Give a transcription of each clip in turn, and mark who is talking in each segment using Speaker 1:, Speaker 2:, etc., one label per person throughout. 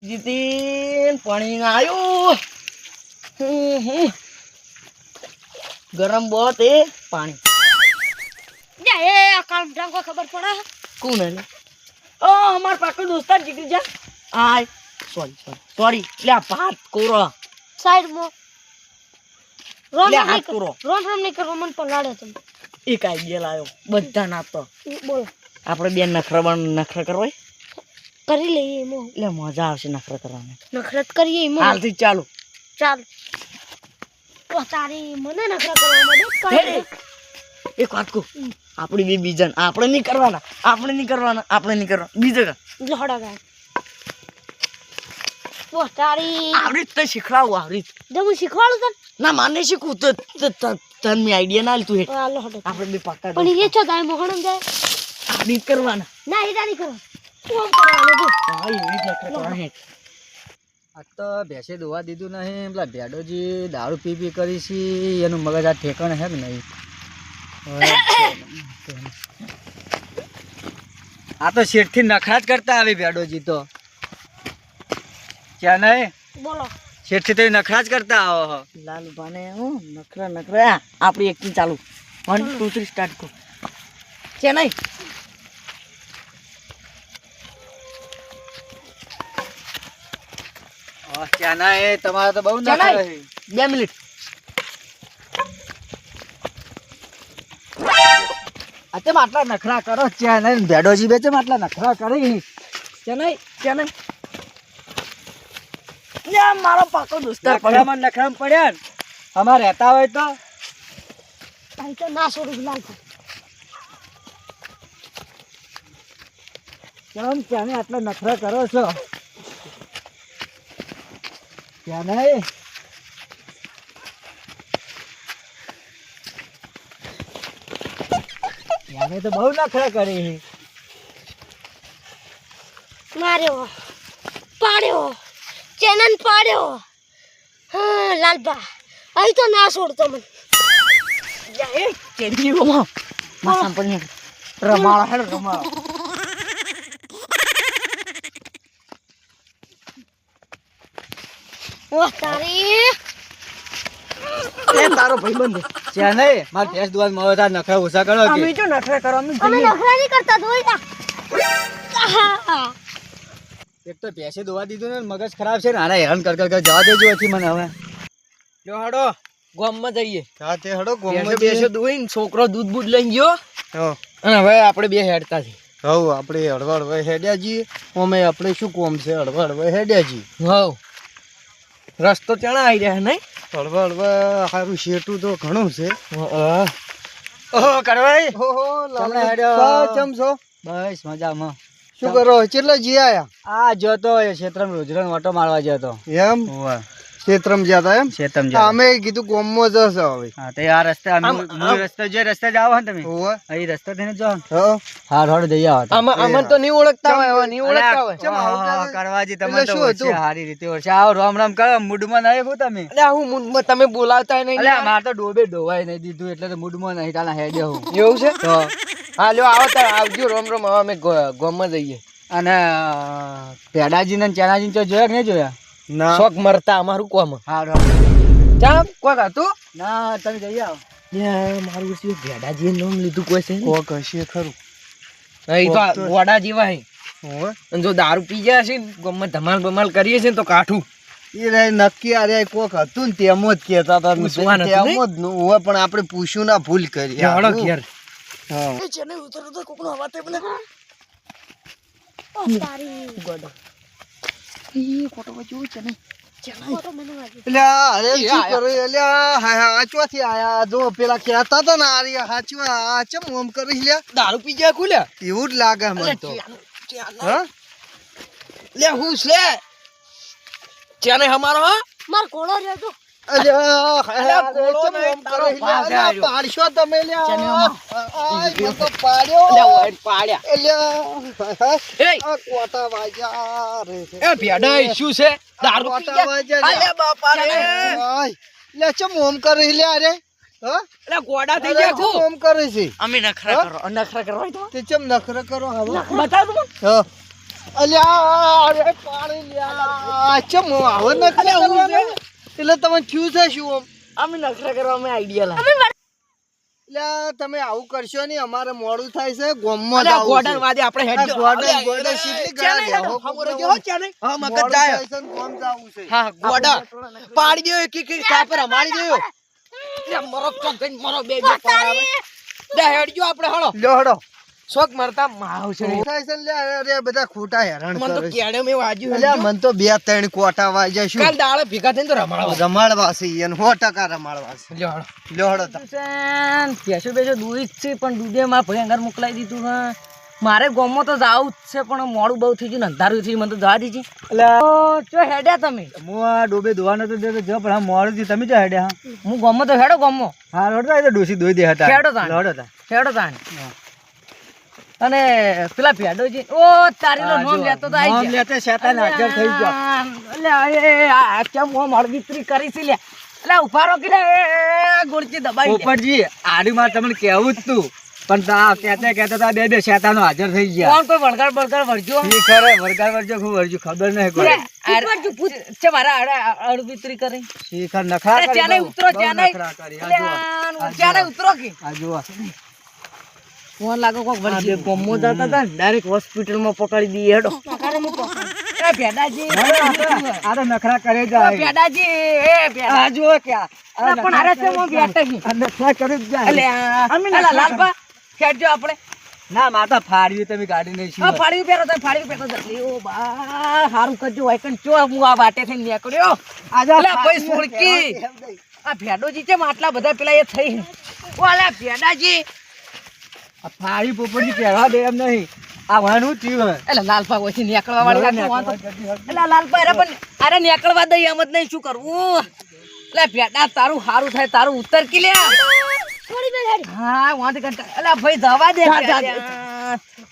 Speaker 1: જીતીન પાણી આવ્યું. ગરમ બહુ એ પાણી
Speaker 2: ખબર પડે
Speaker 1: કોણ હે ઓ અમાર પાકો દોસ્તાર જીતી જા આય સોરી લે ભાત કોરો
Speaker 2: સાઈડમાં
Speaker 1: લે હાથ કોરો
Speaker 2: રોમ નહીં કરવા મને પલાડે તમે
Speaker 1: એક આઈડિયા લાયો બધા ના તો
Speaker 2: બોલો
Speaker 1: આપણે બે નખરા કરવા
Speaker 2: કરી લઈએ એમો
Speaker 1: એટલે મજા આવશે નખરા કરવાની
Speaker 2: નખરત કરીએ એમો
Speaker 1: હાલથી ચાલુ
Speaker 2: ચાલ ઓ તારી મને નખરા કરવા મળે
Speaker 1: હે એક વાત કહું આપણી બે બીજાને આપણે નહીં કરવાના બીજે કા
Speaker 2: લહડા ગાય ઓ તારી
Speaker 1: આવડી તો શીખવાડું આવડી
Speaker 2: હું શીખવાડું તને
Speaker 1: ના માને શીખવું તો તને મેં આઈડિયા ના લીધું
Speaker 2: આ લહડા
Speaker 1: આપણે બે પાકા
Speaker 2: પણ એ છો તારે મોહણમ જાય
Speaker 1: આવડી જ કરવાના
Speaker 2: ના એ તારી કરો કોમ કરવાનું જો
Speaker 1: હા એવી જ નખરા કરવાની
Speaker 3: આ તો ભેંસે દોવા દીધું નહીં પેલા ભેડોજી દારૂ પી કરી છે એનું મગજ આ ઠેકાણે છે કે નહીં આ તો શેઠથી નખરા જ કરતા આવી ભેડોજી તો ક્યાં નહીં
Speaker 2: બોલો
Speaker 3: શેઠથી તો નખરા જ કરતા આવો
Speaker 1: લાલુ ભાને હું નખરા આપણી એકથી ચાલુ 1 2 3 સ્ટાર્ટ કરો છે નહીં
Speaker 3: ક્યાં નહીં તમારે તો બહુ નખરા છે
Speaker 1: 2 મિનિટ
Speaker 3: આ આટલા નખરા કરો ક્યાં નહીં ભેડોજી બે ચેમ આટલા નખરા કરી
Speaker 1: છે નહીં મારો પાકો દોસ્તાર
Speaker 3: નખરામાં પડ્યા ને અમારે રહેતા હોય તો
Speaker 2: તારી તો ના છોડું લાલ
Speaker 3: કેમ ક્યાં આટલા નખરા કરો છો ક્યાં નહીં ક્યાં તો બહુ નખરા કરી
Speaker 2: માર્યો પાડ્યો ચેનન પાડ્યો હા લાલબા અહીં તો ના છોડતો મને
Speaker 1: કેડી ગોમાં માસમ પણ રમાળા હેડ રમાળા
Speaker 2: ઓ તારી
Speaker 1: એ તારો ભાઈબંધ
Speaker 3: ક્યાં નહીં મારે ભેંસ દુવાન મળે તાર નખરા ઓછા કરો
Speaker 1: અમે જો નખરા કરવાનું
Speaker 2: અમે નખરા નહીં કરતા ધોઈતા
Speaker 3: એક તો ભેંસે દોવા દીધું ને મગજ ખરાબ છે ને આને હેરાન કર જવા દેજો હતી મને હવે
Speaker 1: જો હડો ગામમાં જઈએ
Speaker 3: હા તે હડો
Speaker 1: બેસો દોઈને છોકરો દૂધ બૂધ લઈને ગયો
Speaker 3: હો
Speaker 1: અને હવે આપણે બે હેડતા છીએ
Speaker 3: હવ આપણે હળવા હેડ્યા છીએ અમે આપણે શું કોમ છે હળવા હેડ્યા છીએ
Speaker 1: હવ રસ્તો ચાણા આવી રહ્યા નહીં
Speaker 3: હળવા સારું શેઠું તો ઘણું છે
Speaker 1: ઓહો કરવાઈ
Speaker 3: ઓહો
Speaker 1: તમને હેડ્યો.
Speaker 3: ચમ છો
Speaker 1: બસ મજામાં
Speaker 3: શું કરો કેટલા જી આયા આ જતો એ ક્ષેત્રમાં રોજરન ઓટો મારવા જતો એમ ક્ષેત્રમ જતા એમ ક્ષેત્રમ જતા અમે કીધું ગોમમાં જશે હવે હા તો આ રસ્તે રસ્તે જે રસ્તે જાવ ને તમે અહીં રસ્તે થઈને જાવ હા રોડ જઈ આવો
Speaker 1: અમન તો નહીં ઓળખતા હોય હવે નહીં ઓળખતા હોય
Speaker 3: કરવાજી તમે તો સારી રીતે ઓળખે આવો રામ રામ કરો મૂડમાં નહીં હું તમે
Speaker 1: અલ્યા હું તમે બોલાવતા નહીં
Speaker 3: અલ્યા માર તો ડોબે ડોવાય નહીં દીધું એટલે તો મૂડમાં નહીં તાના હેડે હું
Speaker 1: એવું છે
Speaker 3: તો
Speaker 1: હા લ્યો આવો તાર આવજો રોમ રોમ હવે અમે ગામમાં જઈએ
Speaker 3: અને પેડાજી ને ચેનાજી તો જોયા કે નહીં જોયા ના
Speaker 1: શોખ મરતા અમારું કોમ
Speaker 3: હા
Speaker 1: ચામ કોક હતું
Speaker 3: ના તમે જઈ આવો
Speaker 1: મારું શું ભેડાજી નામ લીધું કોઈ છે
Speaker 3: કોક હશે ખરું
Speaker 1: એ તો વડા જેવા હે
Speaker 3: હોવે
Speaker 1: અને જો દારૂ પી ગયા છે ગામમાં ધમાલ બમાલ કરીએ છે ને તો કાઠું
Speaker 3: એ રે નક્કી અરે કોક હતું ને તેમ જ કહેતા હતા
Speaker 1: પૂછવા નતું
Speaker 3: તેમ
Speaker 1: નહીં?
Speaker 3: જ હોય પણ આપણે પૂછ્યું ના ભૂલ કરી
Speaker 1: હળો ઘેર
Speaker 3: હા
Speaker 1: એ છે ને ઉતર ઉતર કોકનો અવાજ તે બને
Speaker 2: ઓ તારી
Speaker 1: ઈ ફોટો જોઈ છે ને
Speaker 2: ફોટો મને વાગ્યો
Speaker 3: અલ્યા અરે શું કરો અલ્યા હા ચોથી આયા જો પેલા કહેતા હતા ને આરી હાચવા આ ચમ ઓમ કરી લ્યા
Speaker 1: દારૂ પી ગયા ખુલ્યા
Speaker 3: એવું જ લાગે મને તો હા
Speaker 1: લે હું છે ચાને હમારો હા
Speaker 2: માર ઘોડો રહ્યો તો
Speaker 3: અલ્યા
Speaker 1: ઘોડો
Speaker 3: ચમ
Speaker 1: નહીં,
Speaker 3: ઓમ
Speaker 1: તારો
Speaker 3: કરી
Speaker 1: પાસે
Speaker 3: લ્યા
Speaker 1: આવ્યો.
Speaker 3: પાડશો તમે લ્યા
Speaker 1: ચાને હમા.
Speaker 3: આ મને તો પાડ્યો
Speaker 1: લે ઓય પાડ્યા
Speaker 3: અલ્યા
Speaker 1: એ
Speaker 3: આ કોટા વાગ્યા રે
Speaker 1: એ ભેડા શું છે દારૂ પી
Speaker 3: કોટા
Speaker 1: ગયા
Speaker 3: વાગ્યા
Speaker 1: અલે બાપા રે
Speaker 3: લે ચમ ઓમ કરી લ્યા રે હા
Speaker 1: અલે ગોડા થઈ ગયા
Speaker 3: ચમ
Speaker 1: ખુ
Speaker 3: ઓમ કરે છે
Speaker 1: અમે નખરા કરવા તો
Speaker 3: તે ચમ નખરા કરો હવે
Speaker 1: બતાવ તું
Speaker 3: હા અલ્યા અરે પાણી લ્યા ચમ આવો નખરા કરવાના એટલે તમે થયું છે શું
Speaker 1: અમે નખરા કરવા અમે આઈડિયા લાવ્યા
Speaker 3: એટલે તમે આવું કરશો નહીં અમારે મોડું થાય છે ગોમમાં
Speaker 1: અલ્યા
Speaker 3: જાવું
Speaker 1: ગોડન
Speaker 3: છે.
Speaker 1: વાદે આપણે હેડ
Speaker 3: આ ગોડન ગોડન શીખલી ગયા છે. હો,
Speaker 1: ખબર જો ચાલે હા મગજ
Speaker 3: મોડું
Speaker 1: જાય
Speaker 3: થાય છે ને ગોમ જાવું છે.
Speaker 1: હા ગોડા પાડી દેયો એક એક કાપર અમારી દેયો એટલે મરો ચોક ગઈ મરો બે બે પાડે દે હેડ જો આપણે હળો
Speaker 3: લ્યો હડો
Speaker 1: શોક મરતા માવ છે
Speaker 3: થાય છે ને લ્યા, અરે બધા ખોટા હેરાન
Speaker 1: મન તો
Speaker 3: કરે છે.
Speaker 1: કેડે મે વાજ્યું
Speaker 3: અલ્યા મન તો 2-3 કોટા વાગ્યા શું
Speaker 1: કાલ દાડે ભેગા થઈને તો રમાડવા
Speaker 3: રમાડવા છે એને 100% રમાડવા છે.
Speaker 1: લ્યો હળો
Speaker 3: લ્યો હડો તા.
Speaker 1: પેશો બેસો દૂધ જ છે પણ દૂધે માં ભયંકર મોકલાઈ દીધું હા મારે ગામમાં તો જાવું જ છે પણ મોડું બહુ થઈ ગયું ને અંધારું થઈ ગયું મને તો જવા દીધી ચો હેડ્યા તમે
Speaker 3: હું આ ડોબે ધોવાનો તો દેતો જો પણ આ મોડું થયું તમે જો હેડ્યા હા
Speaker 1: હું ગામમાં તો હેડો ગામમાં
Speaker 3: હા રોડ તો ડોસી દોઈ દે હતા
Speaker 1: હેડો તાણ.
Speaker 3: હેડો તા.
Speaker 1: હેડો તાન અને પેલા ભેડોજી ઓ તારી નો નામ લેતો તો આઈ
Speaker 3: નામ લેતે શેતાન હાજર થઈ ગયો.
Speaker 1: અલે એ આ કેમ હું મળગીત્રી કરી છે લે અલે ઉભા રહો કે લે એ ગોળચી દબાઈ લે
Speaker 3: પોપટજી આડી માં તમને કેવું જ તું પણ તા કહેતા તા બે શેતાનો હાજર થઈ ગયા.
Speaker 1: કોણ કોઈ વળગાડ બળગાડ વળજો
Speaker 3: ઈ ખરે વરગાર વરજો ખૂબ વરજો ખબર નહીં કોઈ.
Speaker 1: છે મારા અડબીત્રી કરી
Speaker 3: શીખર નખરા
Speaker 1: અરે
Speaker 3: કરી
Speaker 1: ચાને
Speaker 3: બહુ.
Speaker 1: ઉતરો
Speaker 3: બહુ
Speaker 1: ચાને
Speaker 3: નખરા કરી. આ જુઓ.
Speaker 1: ચાને ઉતરો કે
Speaker 3: આ જુઓ.
Speaker 1: ફોન લાગો કોક વળજી ગોમો જતા હતા ડાયરેક્ટ હોસ્પિટલ માં પકડી દી હેડો એ ભેડાજી
Speaker 3: આ તો નખરા કરે
Speaker 1: ઓ
Speaker 3: જાય.
Speaker 1: ભેડાજી એ ભેડા
Speaker 3: આ જુઓ ક્યાં.
Speaker 1: અરે પણ અરે તે હું બેઠા છી
Speaker 3: આ નખરા કરે જ જાય.
Speaker 1: અલે અલા લાલબા ખેડજો આપણે
Speaker 3: ના માતા ફાડ્યું તમે ગાડી નહીં
Speaker 1: હા ફાડ્યું પહેરો તો ફાડ્યું પહેરો જલ્દી ઓ બા હારું કરજો વાયકન ચો હું આ વાટે થઈને નીકળ્યો અલે ભાઈ સોળકી આ ભેડોજી છે આટલા બધા પેલા એ થઈ ઓ અલે ભેડાજી
Speaker 3: ફાડી પોપટજી પહેરવા દે એમ નહીં આ વાનું થયું હે.
Speaker 1: એટલે લાલપા ઓછી નીકળવા વાળી લાગતું વાંધો. એટલે લાલપા અરે પણ અરે નીકળવા દઈ એમ જ નહીં શું કરવું એટલે ભેડા તારું હારું થાય તારું ઉત્તર કી લે હા વાંધો કરતા એટલે ભાઈ જવા દે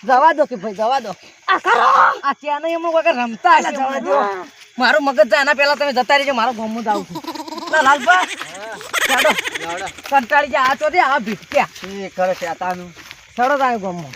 Speaker 1: જવા દો કે ભાઈ જવા દો આ ત્યાં નહીં અમુક વગર રમતા હશે જવા દો મારું મગજ જાય એના પહેલા તમે જતા રહેજો મારો ગમું જ આવું છું એટલે લાલપા ચાલો કંટાળી જાય આ તો દે આ ભીટ્યા
Speaker 3: એ ખરે શેતાનું.
Speaker 1: ચડો તારે ગમું